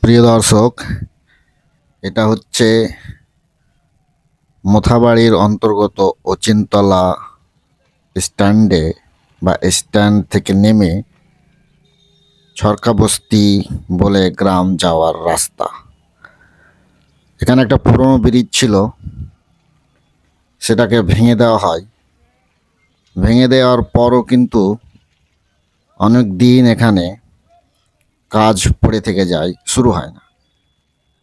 প্রিয় দর্শক, এটা হচ্ছে মোথাবাড়ির অন্তর্গত অচিনতলা স্ট্যান্ডে বা স্ট্যান্ড থেকে নেমে ছরকাবস্তি বলে গ্রাম যাওয়ার রাস্তা। এখানে একটা পুরনো ব্রিজ ছিল, সেটাকে ভেঙে দেওয়া হয়। ভেঙে দেওয়ার পরও কিন্তু অনেক দিন এখানে কাজ পড়ে থেকে যায়, শুরু হয় না।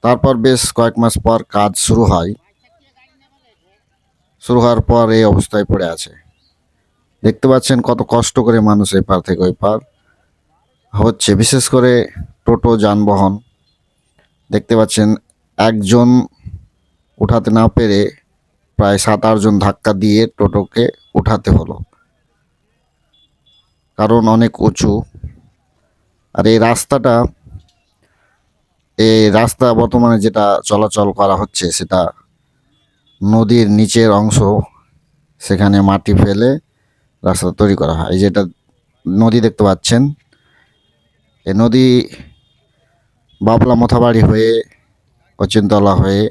তারপর বেশ কয়েক মাস পর কাজ শুরু হয়। শুরু হওয়ার পর এই অবস্থায় পড়ে আছে। দেখতে পাচ্ছেন কত কষ্ট করে মানুষ এপার থেকে ওই পার হচ্ছে, বিশেষ করে টোটো যানবাহন। দেখতে পাচ্ছেন একজন উঠাতে না পেরে প্রায় 7-8 জন ধাক্কা দিয়ে টোটোকে উঠাতে হলো, কারণ অনেক উঁচু। আর এই রাস্তা বর্তমানে যেটা চলাচল করা হচ্ছে সেটা নদীর নিচের অংশ, সেখানে মাটি ফেলে রাস্তা তৈরি করা হয়। এই যেটা নদী দেখতে পাচ্ছেন, এই নদী বাবলা মোথাবাড়ি হয়ে অচিনতলা হয়ে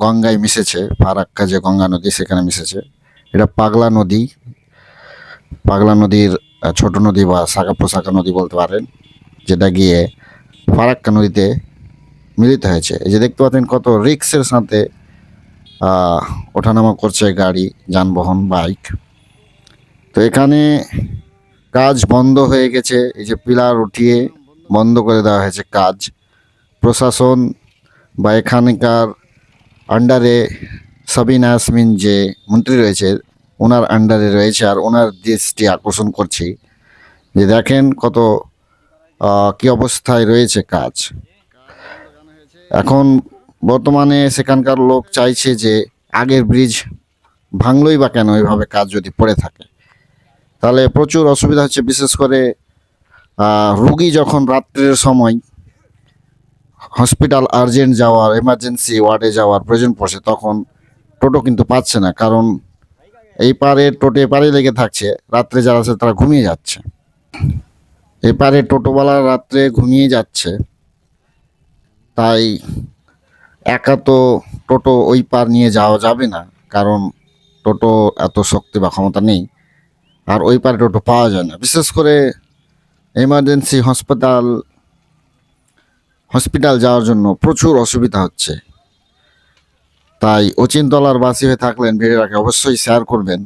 গঙ্গায় মিশেছে। ফারাক্কা যে গঙ্গা নদী সেখানে মিশেছে। এটা পাগলা নদী। পাগলা নদীর ছোট নদী বা শাখা প্রশাখা নদী বলতে পারেন, যেটা গিয়ে ফারাক্কা নদীতে মিলিত হয়েছে। এই যে দেখতে পাচ্ছেন কত রিক্সের সাথে ওঠানামা করছে গাড়ি, যানবাহন, বাইক। তো এখানে কাজ বন্ধ হয়ে গেছে। এই যে পিলার উঠিয়ে বন্ধ করে দেওয়া হয়েছে কাজ। প্রশাসন বা এখানকার আন্ডারে সাবিনা ইয়াসমিন যে মন্ত্রী রয়েছে, ওনার আন্ডারে রয়েছে। আর ওনার দৃষ্টি আকর্ষণ করছি যে দেখেন কত কি অবস্থায় রয়েছে কাজ। এখন বর্তমানে সেখানকার লোক চাইছে যে আগের ব্রিজ ভাঙলই বা কেন, এইভাবে কাজ যদি পড়ে থাকে তাহলে প্রচুর অসুবিধা হচ্ছে। বিশেষ করে রুগী যখন রাত্রের সময় হসপিটাল আর্জেন্ট যাওয়ার, এমার্জেন্সি ওয়ার্ডে যাওয়ার প্রয়োজন পড়ছে, তখন টোটো কিন্তু পাচ্ছে না, কারণ এই পারে টোটো এপারে লেগে থাকছে। রাত্রে যারা আছে তারা ঘুমিয়ে যাচ্ছে, এপারে টোটোওয়ালা রাত্রে ঘুমিয়ে যাচ্ছে। তাই একা তো টোটো ওই পার নিয়ে যাওয়া যাবে না, কারণ টোটো এত শক্তি বা ক্ষমতা নেই। আর ওই পারে টোটো পাওয়া যায় না। বিশেষ করে এমার্জেন্সি হসপিটাল যাওয়ার জন্য প্রচুর অসুবিধা হচ্ছে। তাই অচিনতলার বাসী হয়ে থাকলেন ভিডিওটাকে অবশ্যই শেয়ার করবেন,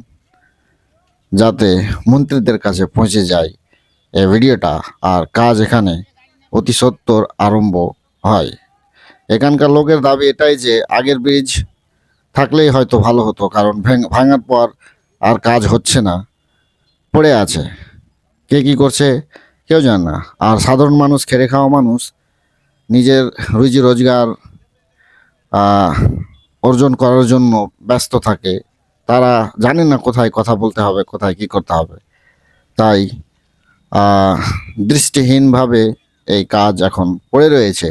যাতে মন্ত্রীদের কাছে পৌঁছে যায় এই ভিডিওটা, আর কাজ এখানে অতি সত্বর আরম্ভ হয়। এখানকার লোকের দাবি এটাই যে আগের ব্রিজ থাকলেই হয়তো ভালো হতো, কারণ ভাঙার পর আর কাজ হচ্ছে না, পড়ে আছে। কে কী করছে কেউ জানে না। আর সাধারণ মানুষ, খেটে খাওয়া মানুষ, নিজের রুজি রোজগার অর্জন করার জন্য ব্যস্ত থাকে। তারা জানে না কোথায় কথা বলতে হবে, কোথায় কি করতে হবে। তাই দৃষ্টিহীনভাবে এই কাজ এখন পড়ে রয়েছে।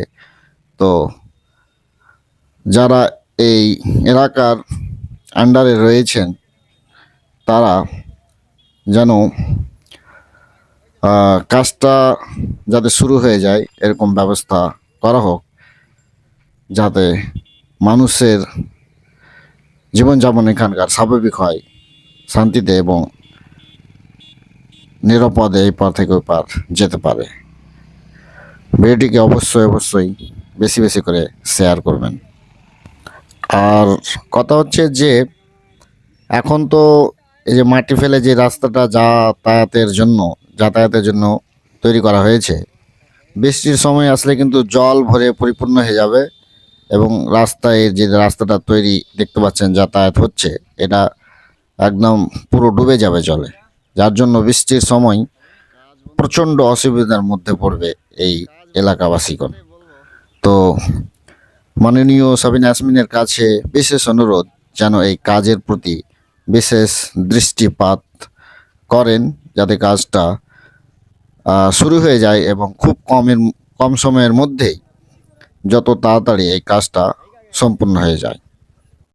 তো যারা এই এলাকার আন্ডারে রয়েছেন তারা যেন কাজটা যাতে শুরু হয়ে যায় এরকম ব্যবস্থা করা হোক, যাতে মানুষের জীবনযাপন এখানকার স্বাভাবিক হয়, শান্তিতে এবং নিরাপদে এই পার থেকে ওই পার যেতে পারে। ভিডিওটিকে অবশ্যই বেশি বেশি করে শেয়ার করবেন। আর কথা হচ্ছে যে এখন তো এই যে মাটি ফেলে যে রাস্তাটা যাতায়াতের জন্য তৈরি করা হয়েছে, বৃষ্টির সময় আসলে কিন্তু জল ভরে পরিপূর্ণ হয়ে যাবে এবং রাস্তায় যে রাস্তাটা তৈরি দেখতে পাচ্ছেন যাতায়াত হচ্ছে, এটা একদম পুরো ডুবে যাবে জলে। যার জন্য বৃষ্টির সময় প্রচণ্ড অসুবিধার মধ্যে পড়বে এই এলাকাবাসীগণ। তো মাননীয় সাবিনা ইয়াসমিনের কাছে বিশেষ অনুরোধ যেন এই কাজের প্রতি বিশেষ দৃষ্টিপাত করেন, যাতে কাজটা শুরু হয়ে যায় এবং খুব কম সময়ের মধ্যেই যত তাড়াতাড়ি এই কাজটা সম্পূর্ণ হয়ে যায়।